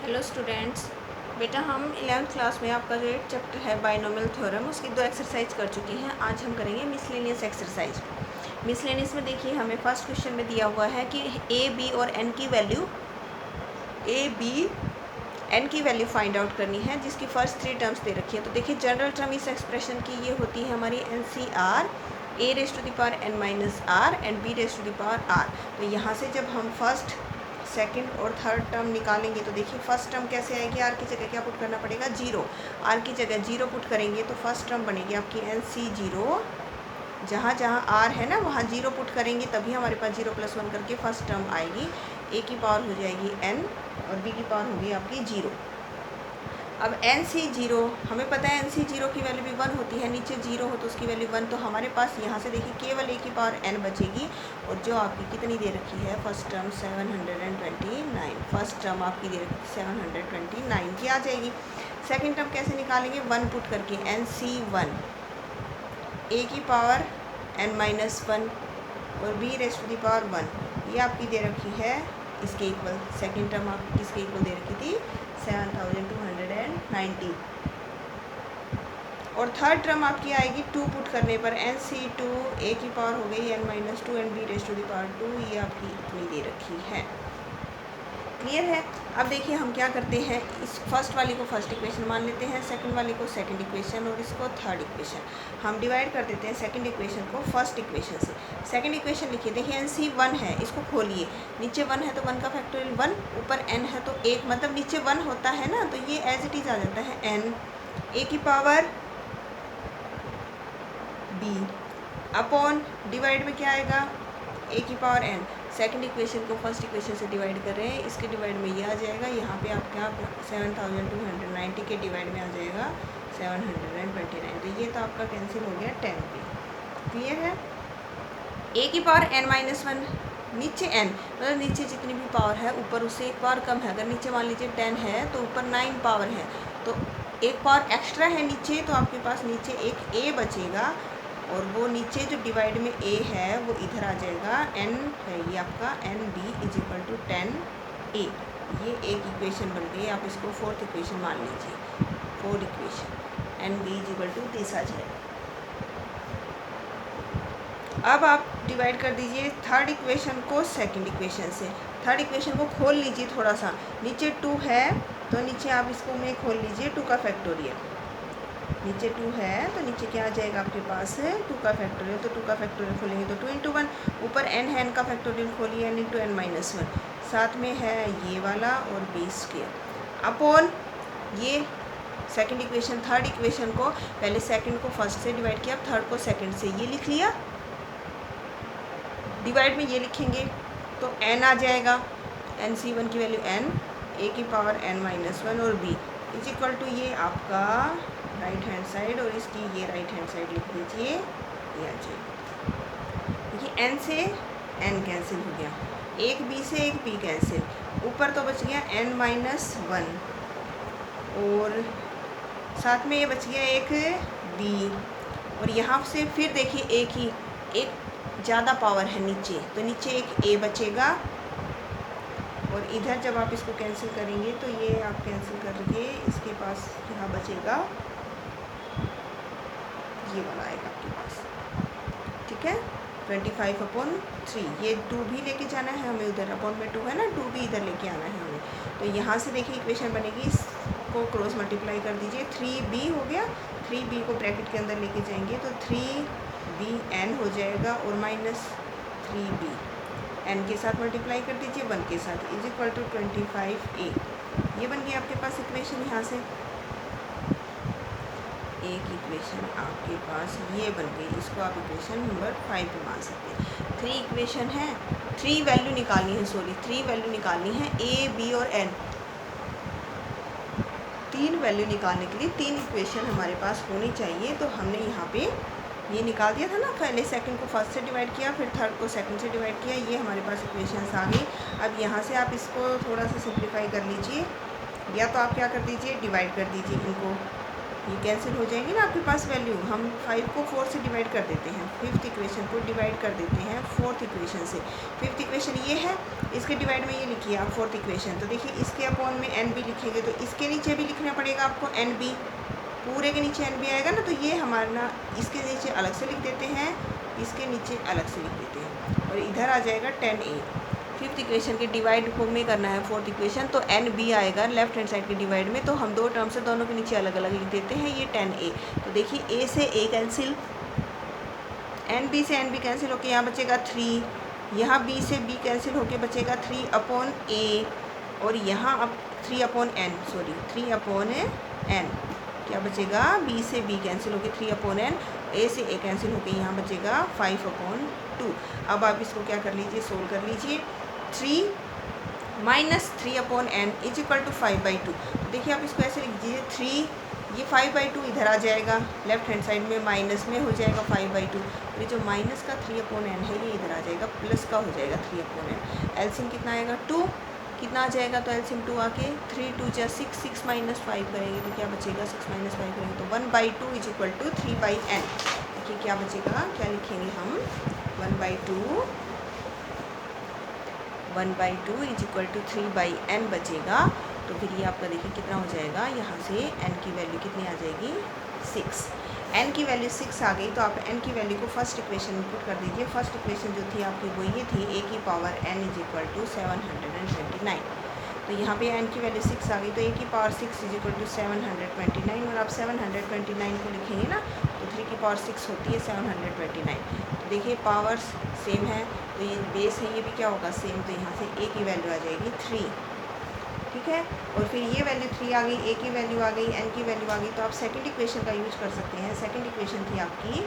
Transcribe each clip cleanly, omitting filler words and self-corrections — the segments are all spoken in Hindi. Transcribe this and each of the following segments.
हेलो स्टूडेंट्स, बेटा हम 11th क्लास में आपका जो एक चैप्टर है बाइनोमियल थ्योरम उसकी 2 एक्सरसाइज कर चुके हैं। आज हम करेंगे मिसलेनियस एक्सरसाइज। मिसलेनियस में देखिए हमें फर्स्ट क्वेश्चन में दिया हुआ है कि ए बी और एन की वैल्यू फाइंड आउट करनी है, जिसकी फर्स्ट 3 टर्म्स दे रखी है। तो देखिए जनरल टर्म इस एक्सप्रेशन की ये होती है हमारी NCR a⁻n−r एंड b⁻r। तो यहाँ से जब हम फर्स्ट सेकंड और थर्ड टर्म निकालेंगे तो देखिए फर्स्ट टर्म कैसे आएगी। आर की जगह क्या पुट करना पड़ेगा, 0। आर की जगह 0 पुट करेंगे तो फर्स्ट टर्म बनेगी आपकी NC0। जहाँ जहाँ आर है ना वहाँ 0 पुट करेंगे तभी हमारे पास 0+1 करके फर्स्ट टर्म आएगी। ए की पावर हो जाएगी n और बी की पावर होगी आपकी 0। अब NC0 हमें पता है NC0 की वैल्यू भी 1 होती है, नीचे 0 हो तो उसकी वैल्यू 1। तो हमारे पास यहाँ से देखिए केवल ए की पावर n बचेगी और जो आपकी कितनी दे रखी है फर्स्ट टर्म 729। फर्स्ट टर्म आपकी दे रखी 729 की आ जाएगी। सेकंड टर्म कैसे निकालेंगे, 1 पुट करके NC1 ए की पावर n-1 और b⁻1 ये आपकी दे रखी है इसके इक्वल। सेकंड टर्म आपकी किसके इक्वल दे रखी थी, 7290। और थर्ड टर्म आपकी आएगी 2 पुट करने पर NC2 ए की पावर हो गई n-2 एंड b⁻2 ये आपकी इतनी दे रखी है। क्लियर है। अब देखिए हम क्या करते हैं, इस फर्स्ट वाली को फर्स्ट इक्वेशन मान लेते हैं, सेकंड वाली को सेकंड इक्वेशन और इसको थर्ड इक्वेशन। हम डिवाइड कर देते हैं सेकंड इक्वेशन को फर्स्ट इक्वेशन से। सेकंड इक्वेशन लिखिए, देखिए NC1 है, इसको खोलिए, नीचे 1 है तो 1 का फैक्टोरियल 1, ऊपर n है तो 1, मतलब नीचे 1 होता है ना तो ये एज इट इज आ जाता है n ए की पावर b अपॉन डिवाइड में क्या आएगा ए की पावर n। सेकंड इक्वेशन को फर्स्ट इक्वेशन से डिवाइड कर रहे हैं, इसके डिवाइड में ये आ जाएगा, यहाँ पे आपका 7290 के डिवाइड में आ जाएगा 729। तो ये तो आपका कैंसिल हो गया 10 पे। क्लियर है। ए की पावर n-1 नीचे n, मतलब नीचे जितनी भी पावर है ऊपर उससे एक पावर कम है। अगर नीचे मान लीजिए 10 है तो ऊपर 9 पावर है, तो एक पावर एक्स्ट्रा है नीचे, तो आपके पास नीचे एक a बचेगा और वो नीचे जो डिवाइड में a है वो इधर आ जाएगा। n है ये आपका n/10a। ये एक इक्वेशन बन गई, आप इसको फोर्थ इक्वेशन मान लीजिए। फोर्थ इक्वेशन n/b=this आ जाएगा। अब आप डिवाइड कर दीजिए थर्ड इक्वेशन को सेकंड इक्वेशन से। थर्ड इक्वेशन को खोल लीजिए थोड़ा सा, नीचे 2 है तो नीचे आप इसको में खोल लीजिए 2 का फैक्टोरियल। नीचे 2 है तो नीचे क्या आ जाएगा आपके पास 2 का फैक्टोरियल। तो 2 का फैक्टोरियल खोलेंगे तो 2 × 1, ऊपर n है, n का फैक्टोरियल खोलिए n × n-1, साथ में है ये वाला और b² अपॉन ये सेकंड इक्वेशन। थर्ड इक्वेशन को पहले सेकंड को फर्स्ट से डिवाइड किया, थर्ड को सेकंड से, ये लिख लिया। डिवाइड में ये लिखेंगे तो n आ जाएगा, NC1 की वैल्यू n, ए की पावर n-1 और b = ये आपका राइट हैंड साइड और इसकी ये राइट हैंड साइड लिख दीजिए, ये आ जाएगा। देखिए n से n कैंसिल हो गया, एक b से एक b कैंसिल, ऊपर तो बच गया n-1 और साथ में ये बच गया एक b, और यहाँ से फिर देखिए एक ज़्यादा पावर है नीचे, तो नीचे एक a बचेगा और इधर जब आप इसको कैंसिल करेंगे तो ये आप कैंसिल करके इसके पास यहाँ बचेगा, ये वाला आएगा आपके पास। ठीक है, 25/3। ये 2 भी लेके जाना है हमें उधर, अपॉन में 2 है ना, 2 भी इधर लेके आना है हमें। तो यहाँ से देखिए इक्वेशन बनेगी, इसको क्रॉस मल्टीप्लाई कर दीजिए, 3b हो गया, 3b को ब्रैकेट के अंदर लेके जाएंगे तो 3bn हो जाएगा और -3b n के साथ मल्टीप्लाई कर दीजिए 1 के साथ =25a। ये बन गई आपके पास इक्वेशन। यहाँ से एक इक्वेशन आपके पास ये बन गई, इसको आप इक्वेशन नंबर 5 पे मान सकते हैं। 3 इक्वेशन है, 3 वैल्यू निकालनी है, 3 वैल्यू निकालनी है a, b और n। 3 वैल्यू निकालने के लिए 3 इक्वेशन हमारे पास होनी चाहिए। तो हमने यहाँ पे ये निकाल दिया था ना, पहले सेकंड को फर्स्ट से डिवाइड किया, फिर थर्ड को सेकंड से डिवाइड किया, ये हमारे पास इक्वेशंस आ गई। अब यहाँ से आप इसको थोड़ा सा सिंप्लीफाई कर लीजिए, या तो आप क्या कर दीजिए, डिवाइड कर दीजिए इनको ये कैंसिल हो जाएंगे ना आपके पास वैल्यू। हम 5 को 4 से डिवाइड कर देते हैं, फिफ्थ इक्वेशन को डिवाइड कर देते हैं फोर्थ इक्वेशन से। फिफ्थ इक्वेशन ये है, इसके डिवाइड में ये लिखिए आप फोर्थ इक्वेशन। तो देखिए इसके अपॉन में एन बी लिखेंगे तो इसके नीचे भी लिखना पड़ेगा आपको एन बी, पूरे के नीचे एन बी आएगा ना। तो ये हमारा ना इसके नीचे अलग से लिख देते हैं, इसके नीचे अलग से लिख देते हैं, और इधर आ जाएगा 10a। फिफ्थ इक्वेशन के डिवाइड में करना है फोर्थ इक्वेशन, तो एन बी आएगा लेफ्ट हैंड साइड के डिवाइड में। तो हम दो टर्म से दोनों के नीचे अलग अलग लिख देते हैं, ये 10a। तो देखिए a से a कैंसिल, एन बी से एन बी कैंसिल होके यहाँ बचेगा 3, यहाँ b से b कैंसिल होके बचेगा 3 अपॉन a, और यहाँ अब 3 अपॉन n क्या बचेगा, b से b कैंसिल होके 3 अपॉन n, a से a कैंसिल होके यहाँ बचेगा 5 अपॉन 2। अब आप इसको क्या कर लीजिए, सोल्व कर लीजिए। 3 minus 3 upon n is equal to 5/2। देखिए आप इसको ऐसे लिख दीजिए, 3 ये 5/2 इधर आ जाएगा, लेफ्ट हैंड साइड में माइनस में हो जाएगा 5/2। ये जो माइनस का 3 अपॉन n है ये इधर आ जाएगा, प्लस का हो जाएगा 3 अपॉन n। एलसीएम कितना आएगा 2, कितना आ जाएगा, तो एलसीएम 2 आके 3 2 जा 6, 6 माइनस 5 करेंगे तो क्या बचेगा, 6 माइनस 5 करेंगे तो 1/2 इज इक्वल टू 3/n। देखिए क्या बचेगा, क्या लिखेंगे हम, 1/2 इज इक्वल टू 3/n बचेगा। तो फिर ये आपका देखिए कितना हो जाएगा, यहाँ से n की वैल्यू कितनी आ जाएगी, 6। n की वैल्यू 6 आ गई तो आप n की वैल्यू को फर्स्ट इक्वेशन में पुट कर दीजिए। फर्स्ट इक्वेशन जो थी आपकी वो ये थी, a की power n is equal to 729। तो यहाँ पे n की वैल्यू 6 आ गई, तो a की पावर 6 इज इक्वल टू 729, और आप 729 को लिखेंगे ना तो 3 की पावर 6 होती है 729। तो देखिए पावर्स सेम है, तो ये बेस है, ये भी क्या होगा, सेम। तो यहाँ से a की वैल्यू आ जाएगी 3, ठीक है। और फिर ये वैल्यू 3 आ गई, a की वैल्यू आ गई, n की वैल्यू आ गई, तो आप सेकंड इक्वेशन का यूज कर सकते हैं। सेकंड इक्वेशन थी आपकी,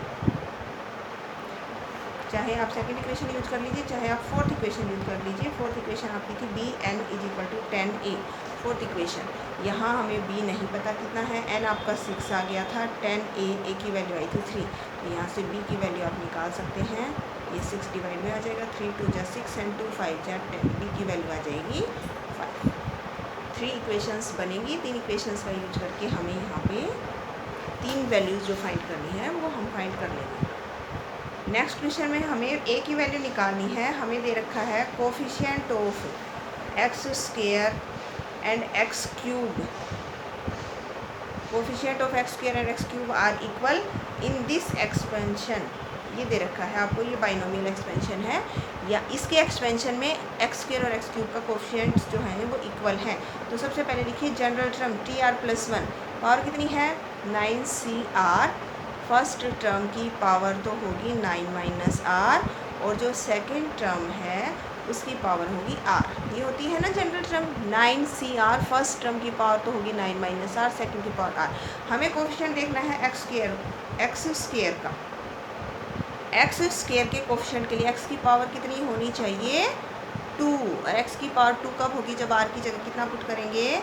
चाहे आप सेकंड इक्वेशन यूज कर लीजिए, चाहे आप फोर्थ इक्वेशन यूज कर लीजिए। फोर्थ इक्वेशन आपकी थी b n is equal to 10a। Fourth equation, यहाँ हमें b नहीं पता कितना है, n आपका 6 आ गया था, 10a, a की वैल्यू आई थी 3, तो यहाँ से b की वैल्यू आप निकाल सकते हैं। ये 6 डिवाइड में आ जाएगा, 3 2 जा 6 एंड 2 5 जा 10, b की वैल्यू आ जाएगी 5। 3 इक्वेशंस बनेंगी। 3 इक्वेशंस का यूज करके हमें यहाँ पे 3 वैल्यूज़ जो फाइंड करनी है वो हम फाइंड कर लेंगे। नेक्स्ट क्वेश्चन में हमें a की वैल्यू निकालनी है। हमें दे रखा है coefficient of x square and x cube. Coefficient of x square and x cube are equal in this expansion. ये दे रखा है आपको, ये बाइनोमियल एक्सपेंशन है, या इसके एक्सपेंशन में एक्स स्क्वायर और एक्स क्यूब का कोफिशिएंट्स जो हैं वो इक्वल हैं। तो सबसे पहले लिखिए जनरल टर्म TR+1, पावर कितनी है 9CR। फर्स्ट टर्म की पावर तो होगी 9 माइनस r, और जो सेकंड टर्म है उसकी पावर होगी r। ये होती है ना general term 9CR। First term की पावर तो होगी 9 माइनस r, सेकंड की पावर r। हमें कोफिशिएंट देखना है एक्स स्क्वायर का। एक्स स्क्वायर के कोफिशिएंट के लिए x की पावर कितनी होनी चाहिए 2, और x की पावर 2 कब होगी, जब r की जगह कितना पुट करेंगे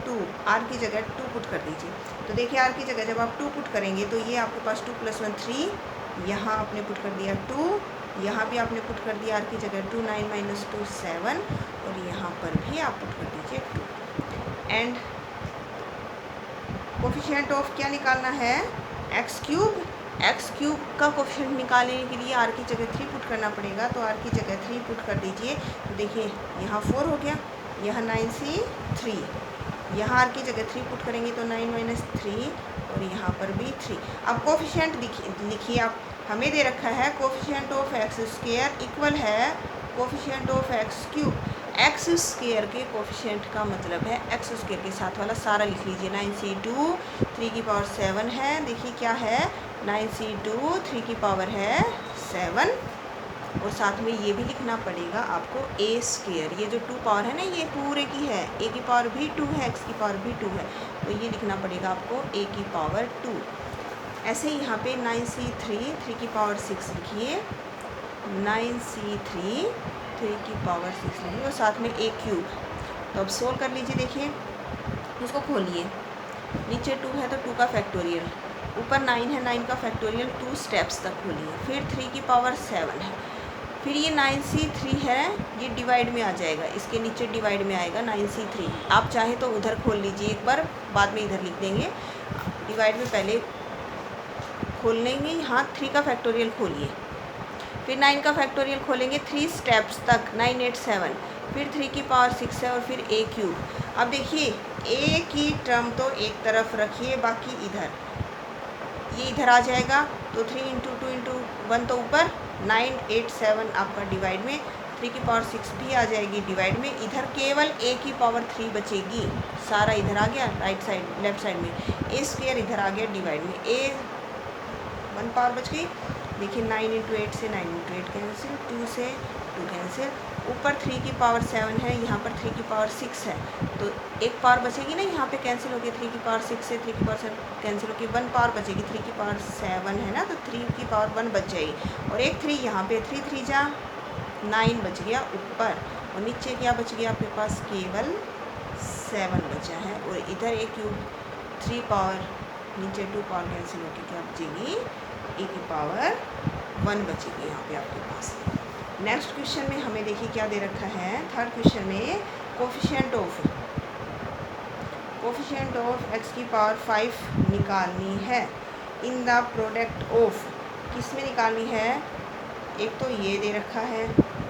2, r की जगह 2 पुट कर दीजिए। तो देखिए r की जगह जब आप 2 पुट करेंगे तो ये आपके पास 2 + 1 3, यहाँ आपने पुट कर दिया 2, यहाँ भी आपने पुट कर दिया r की जगह 2, 9 माइनस 2 7, और यहाँ पर भी आप पुट कर दीजिए 2। एंड कोफिशिएंट ऑफ क्या निकालना है एक्स क्यूब का कोफिशिएंट निकालने के लिए r की जगह 3 पुट करना पड़ेगा, तो r की जगह 3 पुट कर दीजिए। तो देखिए यहाँ 4 हो गया, यहाँ 9C 3, यहाँ r की जगह 3 पुट करेंगे तो 9 माइनस 3, और यहाँ पर भी 3। अब कोफिशिएंट लिखिए आप, हमें दे रखा है coefficient of x square equal है coefficient of X cube. X square के कोफिशिएंट का मतलब है एक्स स्क्वायर के साथ वाला सारा लिख लीजिए। 9C2 3 की पावर 7 है, देखिए क्या है 9C2 3 की पावर है 7, और साथ में ये भी लिखना पड़ेगा आपको a स्क्वायर। ये जो 2 पावर है ना ये पूरे की है, a की पावर भी 2 है, x की पावर भी 2 है, तो ये लिखना पड़ेगा आपको a की पावर 2। ऐसे ही यहाँ पे 9C3 3 की पावर 6 लिखिए, 9C3 3 की पावर 6 लिखिए, और साथ में a क्यूब। तो अब सोल्व कर लीजिए, देखिए इसको खोलिए, नीचे 2 है तो 2 का फैक्टोरियल, ऊपर 9 है 9 का फैक्टोरियल 2 स्टेप्स तक खोलिए, फिर 3 की पावर 7 है, फिर ये 9C3 है, ये डिवाइड में आ जाएगा, इसके नीचे डिवाइड में आएगा 9C3। आप चाहे तो उधर खोल लीजिए एक बार, बाद में इधर लिख देंगे। डिवाइड में पहले खोल लेंगे, यहाँ 3 का फैक्टोरियल खोलिए, फिर 9 का फैक्टोरियल खोलेंगे 3 स्टेप्स तक, 9 8 7, फिर 3 की पावर 6 है और फिर a क्यूब। अब देखिए a की टर्म तो एक तरफ रखिए, बाकी इधर ये इधर आ जाएगा, तो 3 इंटू 2 इंटू 1 तो ऊपर, 9 8 7 आपका डिवाइड में, 3 की पावर 6 भी आ जाएगी डिवाइड में, इधर केवल a की पावर 3 बचेगी, सारा इधर आ गया राइट साइड लेफ्ट साइड में, a स्क्वायर इधर आ गया डिवाइड में, a 1 पावर बच गई। देखिए 9 इंटू 8 से 9 इंटू 8 कैंसिल, 2 से 2 कैंसिल, ऊपर 3 की पावर 7 है, यहाँ पर 3 की पावर 6 है, तो एक पावर बचेगी ना, यहाँ पे कैंसिल हो गया, 3 की पावर 6 से 3 की पावर 7 कैंसिल होगी, 1 पावर बचेगी, 3 की पावर 7 है ना, तो 3 की पावर 1 बच जाएगी, और एक 3 यहाँ पे, 3 3 जा 9 बच गया ऊपर, और नीचे क्या बच गया आपके पास, केवल 7 बचा है, और इधर एक क्यूब 3 पावर, नीचे 2 पावर कैंसिल होकर क्या बचेगी, a की पावर 1 बचेगी यहाँ पे आपके पास। नेक्स्ट क्वेश्चन में हमें देखिए क्या दे रखा है, थर्ड क्वेश्चन में कोफिशिएंट ऑफ x की पावर 5 निकालनी है इन द प्रोडक्ट ऑफ, किस में निकालनी है, एक तो ये दे रखा है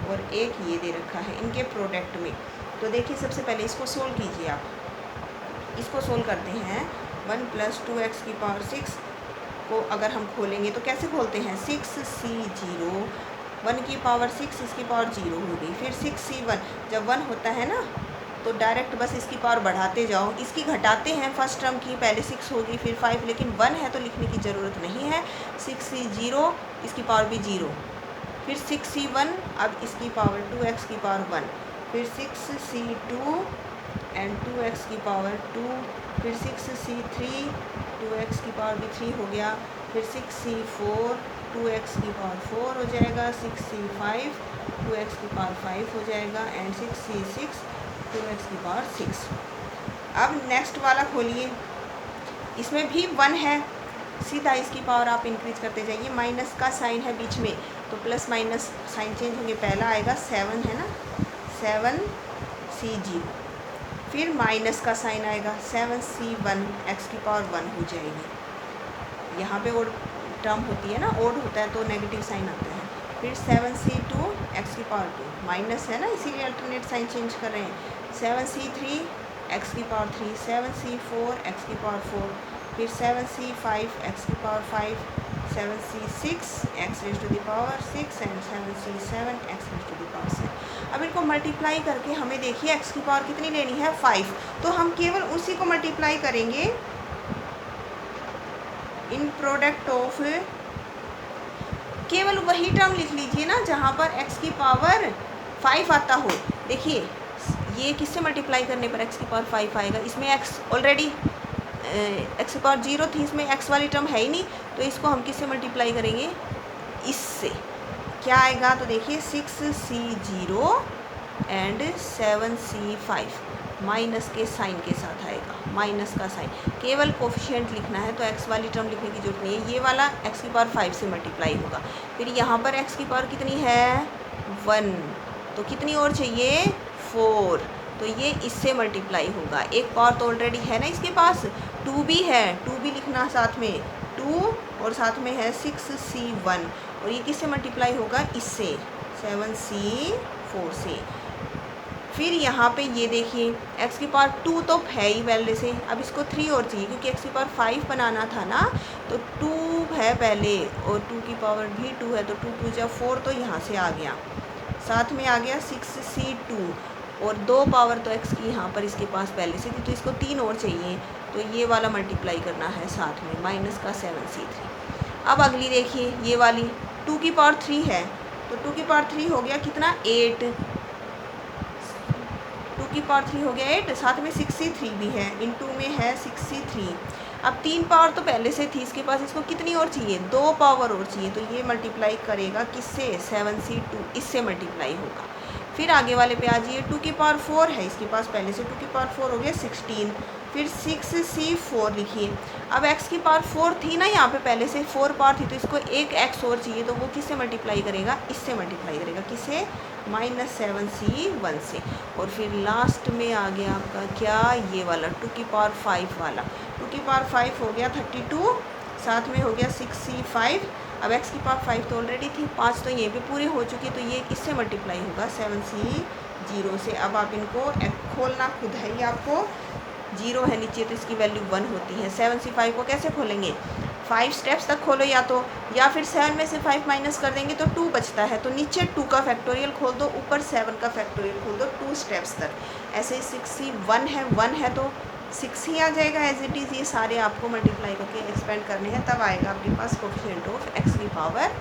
और एक ये दे रखा है, इनके प्रोडक्ट में। तो देखिए सबसे पहले इसको सोल्व कीजिए आप, इसको सोल्व करते हैं, 1 + 2x की पावर 6 को अगर हम खोलेंगे तो कैसे खोलते हैं, 6c0, 1 की पावर 6 इसकी पावर 0 हो गई, फिर 6c1, जब 1 होता है ना तो डायरेक्ट बस इसकी पावर बढ़ाते जाओ, इसकी घटाते हैं फर्स्ट टर्म की, पहले 6 होगी फिर 5, लेकिन 1 है तो लिखने की ज़रूरत नहीं है, 6c0 इसकी पावर भी 0, फिर 6c1, अब इसकी पावर 2x की पावर 1, फिर 6c2 एंड 2x की पावर 2, फिर 6c3 2x की पावर भी 3 हो गया, फिर 6c4 2x की पावर 4 हो जाएगा, 6c5 2x की पावर 5 हो जाएगा, एंड 6c6 2x की पावर 6। अब नेक्स्ट वाला खोलिए, इसमें भी 1 है, सीधा इसकी पावर आप इंक्रीज करते जाइए, माइनस का साइन है बीच में तो प्लस माइनस साइन चेंज होंगे, पहला आएगा 7 है ना, 7c0, फिर माइनस का साइन आएगा 7c1 x की पावर 1 हो जाएगी, यहाँ पे ओड टर्म होती है ना, ओड होता है तो नेगेटिव साइन आता है, फिर 7c2 x की पावर 2, माइनस है ना इसीलिए अल्टरनेट साइन चेंज कर रहे हैं, 7c3 x की पावर 3, 7c4 x की पावर 4, फिर 7c5 x की power 5, 7c6 x raise to the power 6 and 7c7 x raise to the power 7। अब इनको मल्टीप्लाई करके हमें देखिए x की पावर कितनी लेनी है, 5, तो हम केवल उसी को मल्टीप्लाई करेंगे इन प्रोडक्ट ऑफ, केवल वही टर्म लिख लीजिए ना जहाँ पर x की पावर 5 आता हो। देखिए ये किससे मल्टीप्लाई करने पर x की पावर 5 आएगा, इसमें x ऑलरेडी x की पावर 0 थी, इसमें x वाली टर्म है ही नहीं, तो इसको हम किससे मल्टीप्लाई करेंगे, इससे क्या आएगा, तो देखिए 6c0 एंड 7c5 माइनस के साइन के साथ आएगा, माइनस का साइन, केवल कोफिशिएंट लिखना है तो x वाली टर्म लिखने की जरूरत नहीं है, ये वाला x की पावर 5 से मल्टीप्लाई होगा, फिर यहाँ पर x की पावर कितनी है 1, तो कितनी और चाहिए 4, तो ये इससे मल्टीप्लाई होगा, एक पावर तो ऑलरेडी है ना इसके पास, 2 भी है, 2 भी लिखना साथ में, 2 और साथ में है 6c1, और ये किससे मल्टीप्लाई होगा, इससे 7c4 से। फिर यहाँ पे ये देखिए x की पावर 2 तो है ही पहले से, अब इसको 3 और चाहिए क्योंकि x की पावर 5 बनाना था ना, तो 2 है पहले और 2 की पावर भी 2 है, तो 2 2 जा 4, तो यहाँ से आ गया, साथ में आ गया 6c2, और 2 पावर तो x की यहाँ पर इसके पास पहले से थी, तो इसको 3 और चाहिए, तो ये वाला मल्टीप्लाई करना है साथ में, माइनस का 7c3। अब अगली देखिए ये वाली 2 की पावर 3 है, तो 2 की पावर 3 हो गया कितना 8, 2 की पावर 3 हो गया 8, साथ में 6c3 भी है, इन 2 में है 6c3, अब 3 पावर तो पहले से थी इसके पास, इसको कितनी और चाहिए 2 पावर और चाहिए, तो ये मल्टीप्लाई करेगा किससे 7c2, इससे मल्टीप्लाई होगा, फिर आगे वाले पे आ जाइए, 2 की पावर 4 है इसके पास, पहले से 2 की पावर 4 हो गया 16। फिर 6c4 लिखिए। अब x की पावर 4 थी ना यहाँ पे, पहले से 4 पावर थी, तो इसको एक x और चाहिए, तो वो किससे मल्टीप्लाई करेगा, इससे मल्टीप्लाई करेगा, किसे, -7c1 से। और फिर लास्ट में आ गया आपका क्या, ये वाला 2 की पावर 5 वाला, 2 की पावर 5 हो गया 32, साथ में हो गया 6c5। अब x की पावर 5 तो ऑलरेडी थी, 5 तो यहीं पे पूरी हो चुकी, तो ये इससे मल्टीप्लाई होगा 7c0 से। अब आप इनको खोलना खुद है, ये आपको 0 है नीचे तो इसकी वैल्यू 1 होती है। 7c5 को कैसे खोलेंगे, 5 स्टेप्स तक खोलो या तो, या फिर 7 में से 5 माइनस कर देंगे तो 2 बचता है, तो नीचे 2 का फैक्टोरियल खोल दो, ऊपर 7 का फैक्टोरियल खोल दो, 2 स्टेप्स तक। ऐसे ही 6c1 है, 1 है तो 6 ही आ जाएगा एज इट इज़। ये सारे आपको मल्टीप्लाई करके एक्सपेंड करने हैं, तब आएगा आपके पास कोफिशिएंट ऑफ x की पावर।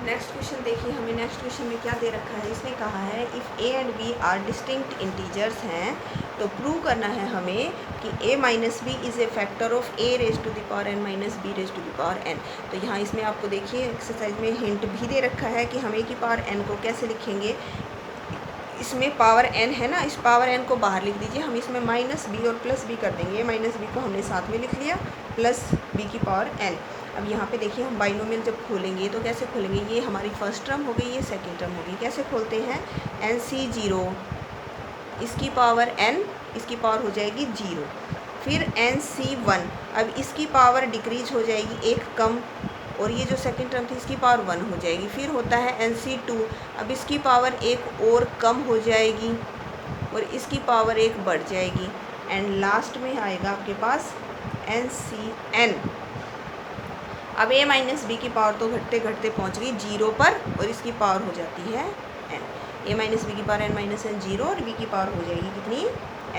नेक्स्ट क्वेश्चन देखिए, हमें नेक्स्ट क्वेश्चन में क्या दे रखा है, इसने कहा है if a and b are distinct integers हैं, तो प्रूव करना है हमें कि a minus b is a factor of a raise to the power n minus b raise to the power n। तो यहाँ इसमें आपको देखिए एक्सरसाइज में हिंट भी दे रखा है कि हम a की पावर n को कैसे लिखेंगे। इसमें पावर n है ना, इस पावर n को बाहर लिख दीजिए, हम इसमें माइनस बी और प्लस बी कर देंगे। माइनस बी को हमने साथ में लिख लिया, प्लस b की पावर n। अब यहाँ पे देखिए हम बाइनोमियल जब खोलेंगे तो कैसे खोलेंगे, ये हमारी फर्स्ट टर्म हो गई, ये सेकंड टर्म हो गई। कैसे खोलते हैं, NC0 इसकी पावर n, इसकी पावर हो जाएगी 0। फिर NC1, अब इसकी पावर डिक्रीज हो जाएगी, एक कम, और ये जो सेकंड टर्म थी इसकी पावर 1 हो जाएगी। फिर होता है NC2, अब इसकी पावर एक और कम हो जाएगी और इसकी पावर एक बढ़ जाएगी। एंड लास्ट में आएगा आपके पास NCN। अब a माइनस बी की पावर तो घटते घटते पहुंच गई 0 पर, और इसकी पावर हो जाती है n। a माइनस बी की पावर n माइनस n 0, और b की पावर हो जाएगी कितनी,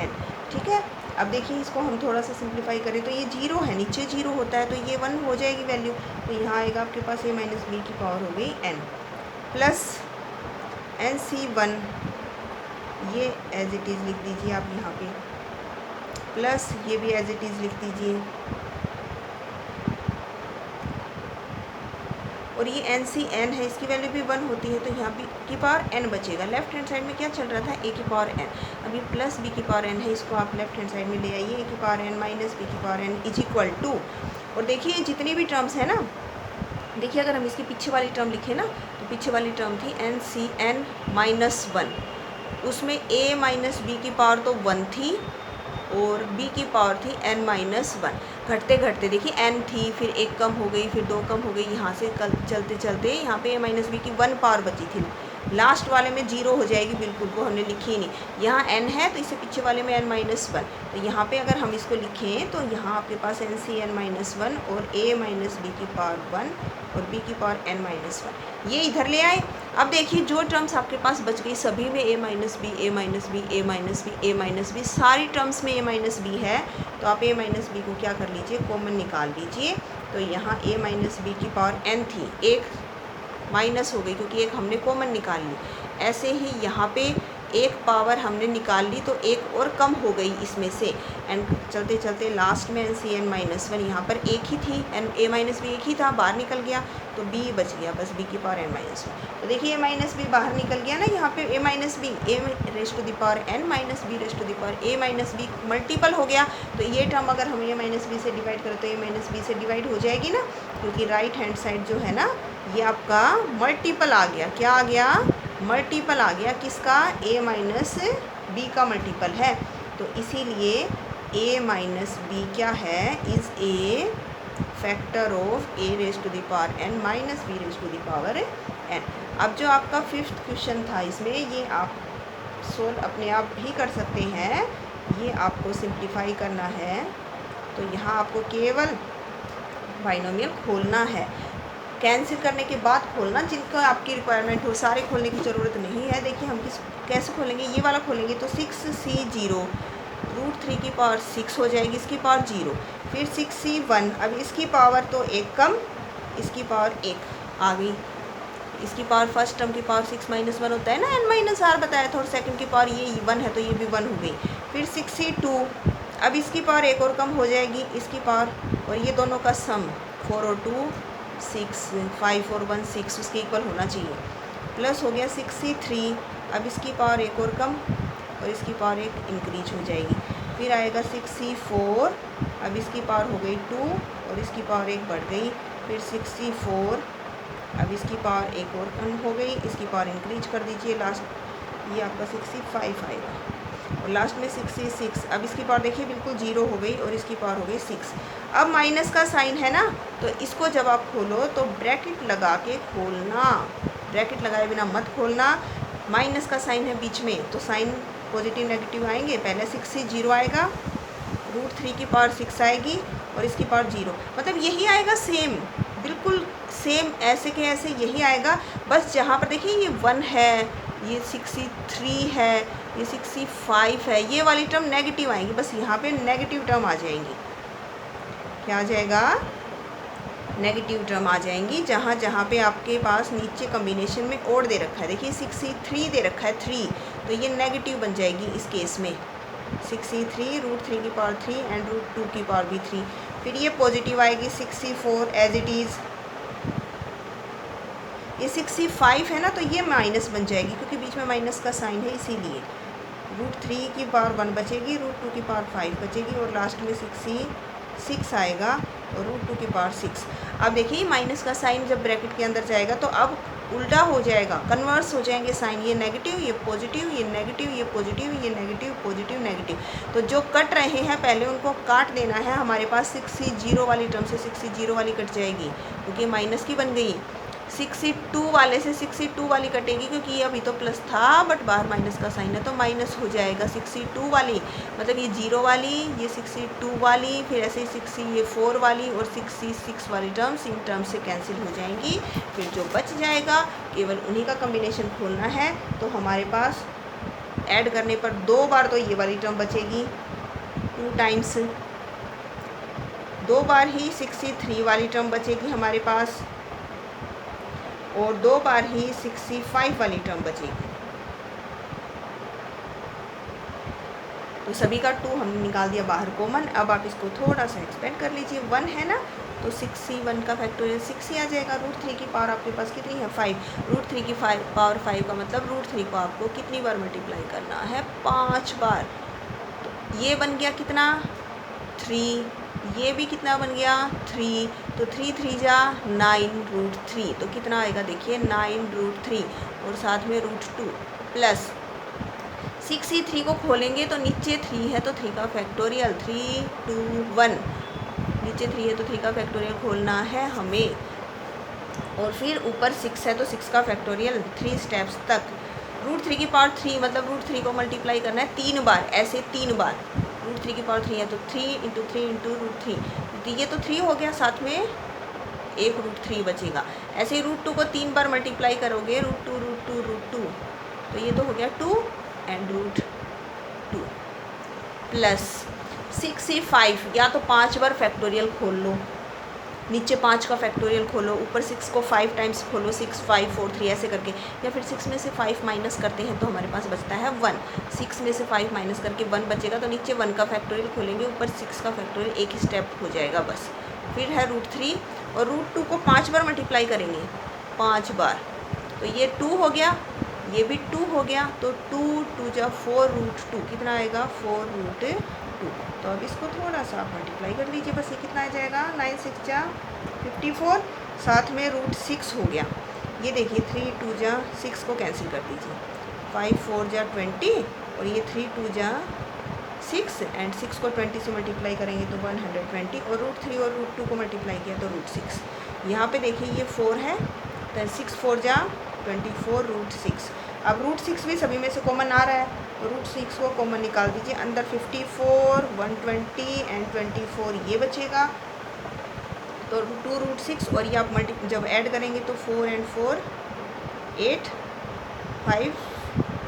n। ठीक है, अब देखिए इसको हम थोड़ा सा सिंप्लीफाई करें तो ये 0 है, नीचे 0 होता है तो ये 1 हो जाएगी वैल्यू, तो यहाँ आएगा आपके पास a माइनस बी की पावर हो गई n, प्लस NC1, ये एज इट इज़ लिख दीजिए आप यहाँ पे, प्लस ये भी एज इट इज़ लिख दीजिए, और ये NCN है, इसकी वैल्यू भी 1 होती है, तो यहाँ b की पावर n बचेगा। लेफ्ट हैंड साइड में क्या चल रहा था, a की पावर n, अभी प्लस b की पावर n है, इसको आप लेफ्ट हैंड साइड में ले आइए, a की पावर n माइनस b की power n is equal to, और देखिए जितनी भी टर्म्स है ना, देखिए अगर हम इसकी पीछे वाली टर्म लिखें ना, तो पीछे वाली टर्म थी NCN माइनस 1, उसमें a माइनस b की पावर तो 1 थी और b की पावर थी n माइनस 1। घटते घटते देखिए n थी, फिर एक कम हो गई, फिर 2 कम हो गई, यहाँ से कल चलते चलते यहाँ पे a माइनस बी की 1 पावर बची थी, लास्ट वाले में 0 हो जाएगी बिल्कुल, वो हमने लिखी ही नहीं। यहाँ n है तो इससे पीछे वाले में n माइनस 1, तो यहाँ पे अगर हम इसको लिखें तो यहाँ आपके पास NCN माइनस 1 और a माइनस बी की पावर 1 और b की पावर n माइनस 1, ये इधर ले आए। अब देखिए जो टर्म्स आपके पास बच गई सभी में a minus b, a minus b, a minus b, a minus b, सारी टर्म्स में a माइनस बी है, तो आप a माइनस बी को क्या कर लीजिए, कॉमन निकाल लीजिए। तो यहाँ a माइनस बी की पावर n थी, एक माइनस हो गई क्योंकि एक हमने कॉमन निकाल ली। ऐसे ही यहाँ पे एक पावर हमने निकाल ली तो एक और कम हो गई इसमें से, एंड चलते चलते लास्ट में NCN माइनस 1, यहाँ पर एक ही थी, एन a माइनस बी एक ही था, बाहर निकल गया तो b बच गया, बस b की पावर n माइनस 1। तो देखिए a माइनस बी बाहर निकल गया ना, यहाँ पे a minus b, a raise to the power n minus b raise to the power a minus b multiple हो गया, तो ये टर्म अगर हम a माइनस बी से डिवाइड करें तो a माइनस बी से डिवाइड हो जाएगी ना, क्योंकि राइट हैंड साइड जो है ना ये आपका मल्टीपल आ गया। क्या आ गया, मल्टीपल आ गया, किसका, a माइनस बी का मल्टीपल है, तो इसीलिए a माइनस बी क्या है, is a factor of a raise to the power n minus b raise to the power n। अब जो आपका फिफ्थ क्वेश्चन था इसमें, ये आप सोल्व अपने आप भी कर सकते हैं, ये आपको सिंप्लीफाई करना है, तो यहाँ आपको केवल बाइनोमियल खोलना है, कैंसिल करने के बाद खोलना, जिनको आपकी रिक्वायरमेंट हो, सारे खोलने की ज़रूरत नहीं है। देखिए हम कैसे खोलेंगे, ये वाला खोलेंगे तो 6c0 √3 की पावर 6 हो जाएगी, इसकी पावर 0, फिर 6c1, अब इसकी पावर तो एक कम, इसकी पावर 1 आ गई, इसकी पावर फर्स्ट टर्म की पावर 6 माइनस 1 होता है ना, n माइनस r बताया था, और सेकंड की पावर ये 1 है तो ये भी 1 हो गई, फिर 6c2, अब इसकी पावर एक और कम हो जाएगी, इसकी पावर, और ये दोनों का सम 4 और 2 6, 5 और 1 6, उसके इक्वल होना चाहिए। प्लस हो गया 63, अब इसकी पावर एक और कम और इसकी पावर एक इंक्रीज हो जाएगी। फिर आएगा 64, अब इसकी पावर हो गई 2 और इसकी पावर एक बढ़ गई। फिर 64, अब इसकी पावर एक और कम हो गई, इसकी पावर इंक्रीज कर दीजिए। लास्ट ये आपका 65 आएगा और लास्ट में 66, अब इसकी पावर देखिए बिल्कुल 0 हो गई और इसकी पावर हो गई 6। अब माइनस का साइन है ना, तो इसको जब आप खोलो तो ब्रैकेट लगा के खोलना, ब्रैकेट लगाए बिना मत खोलना। माइनस का साइन है बीच में, तो साइन पॉजिटिव नेगेटिव आएंगे। पहले 6 से 0 आएगा, √3 की पावर 6 आएगी और इसकी पावर 0, मतलब यही आएगा सेम, बिल्कुल सेम ऐसे के ऐसे यही आएगा। बस जहाँ पर देखिए ये 1 है, ये 63 है, ये 65 है, ये वाली टर्म नेगेटिव आएंगी, बस यहाँ पे नेगेटिव टर्म आ जाएंगी। क्या आ जाएगा? नेगेटिव टर्म आ जाएंगी। जहाँ जहाँ पे आपके पास नीचे कॉम्बिनेशन में और दे रखा है, देखिए 63 दे रखा है 3, तो ये नेगेटिव बन जाएगी इस केस में। 63 √3 की पावर 3 एंड √2 की पावर भी 3। फिर ये पॉजिटिव आएगी 64 एज इट इज़। ये 65 है ना, तो ये माइनस बन जाएगी क्योंकि बीच में माइनस का साइन है, इसीलिए √3 की पावर 1 बचेगी, √2 की पावर 5 बचेगी और लास्ट में 66 आएगा और √2 की पावर 6। अब देखिए माइनस का साइन जब ब्रैकेट के अंदर जाएगा तो अब उल्टा हो जाएगा, कन्वर्स हो जाएंगे साइन, ये नेगेटिव ये पॉजिटिव, ये नेगेटिव ये पॉजिटिव, ये नेगेटिव पॉजिटिव नेगेटिव। तो जो कट रहे हैं पहले उनको काट देना है। हमारे पास 60 वाली टर्म से 60 वाली कट जाएगी क्योंकि माइनस की बन गई। 62 वाले से 62 वाली कटेगी क्योंकि ये अभी तो प्लस था बट बाहर माइनस का साइन है, तो माइनस हो जाएगा 62 वाली, मतलब ये 0 वाली, ये 62 वाली, फिर ऐसे ही 64 वाली और 66 वाली टर्म्स इन टर्म से कैंसिल हो जाएंगी। फिर जो बच जाएगा केवल उन्हीं का कॉम्बिनेशन खोलना है। तो हमारे पास ऐड करने पर 2 बार तो ये वाली टर्म बचेगी, 2 टाइम्स, 2 बार ही 63 वाली टर्म बचेगी हमारे पास और 2 बार ही 65 वाली टर्म बचेगी। तो सभी का 2 हमने निकाल दिया बाहर कॉमन। अब आप इसको थोड़ा सा एक्सपेंड कर लीजिए, 1 है ना, तो 61 का फैक्टोरियल 6 ही आ जाएगा। √3 की पावर आपके पास कितनी है? 5। √3 की पावर 5 का मतलब √3 को आपको कितनी बार मल्टीप्लाई करना है? 5 बार। तो ये बन गया कितना? 3, ये भी कितना बन गया? 3, तो 3 3 जा 9 √3, तो कितना आएगा देखिए 9 √3 और साथ में √2 प्लस 63 को खोलेंगे तो नीचे 3 है तो 3 का फैक्टोरियल 3 2 1, नीचे 3 है तो 3 का फैक्टोरियल खोलना है हमें और फिर ऊपर 6 है तो 6 का फैक्टोरियल 3 स्टेप्स तक। √3 की पावर 3 मतलब √3 को मल्टीप्लाई करना है 3 बार, ऐसे 3 बार। √3 की पावर 3 है तो 3 × 3 × √3, तो ये तो 3 हो गया, साथ में एक √3 बचेगा। ऐसे ही √2 को 3 बार मल्टीप्लाई करोगे, √2 √2 √2, तो ये तो हो गया 2 एंड √2 प्लस 65, या तो 5 बार फैक्टोरियल खोल लो, नीचे 5 का फैक्टोरियल खोलो, ऊपर 6 को 5 टाइम्स खोलो, 6 5 4 3 ऐसे करके, या फिर 6 में से 5 माइनस करते हैं तो हमारे पास बचता है 1। 6 में से 5 माइनस करके 1 बचेगा, तो नीचे 1 का फैक्टोरियल खोलेंगे, ऊपर 6 का फैक्टोरियल, एक ही स्टेप हो जाएगा बस। फिर है √3 और √2 को 5 बार मल्टीप्लाई करेंगे, 5 बार, तो ये 2 हो गया, ये भी 2 हो गया, तो 2 2 जा 4 √2, कितना आएगा? 4 √2। तो अब इसको थोड़ा सा आप मल्टीप्लाई कर लीजिए, बस ये कितना आ जाएगा? 9 6 जा 54, साथ में √6 हो गया। ये देखिए 3 2 जा 6 को कैंसिल कर दीजिए, 5 4 जा 20 और ये 3 2 जा 6 एंड 6 को 20 से मल्टीप्लाई करेंगे तो 120 और √3 और √2 को मल्टीप्लाई किया तो √6। यहाँ पे देखिए ये 4 है तो 6 4 जा 24 √6। अब √6 भी सभी में से कॉमन आ रहा है तो √6 को कॉमन निकाल दीजिए, अंदर 54 120 एंड 24 ये बचेगा, तो 2 √6 और ये आप जब ऐड करेंगे तो 4 एंड 4 8 5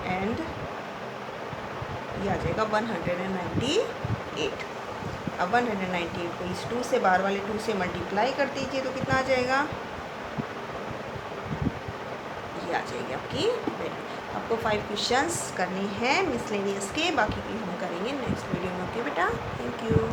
एंड ये आ जाएगा 198। अब 198 को इस 2 से बाहर वाले 2 से मल्टीप्लाई कर दीजिए तो कितना आ जाएगा? ये आ जाएगी आपकी वैल्यू। आपको 5 क्वेश्चंस करने हैं मिसलेनियस के, बाकी की हम करेंगे नेक्स्ट वीडियो में। ओके बेटा, थैंक यू।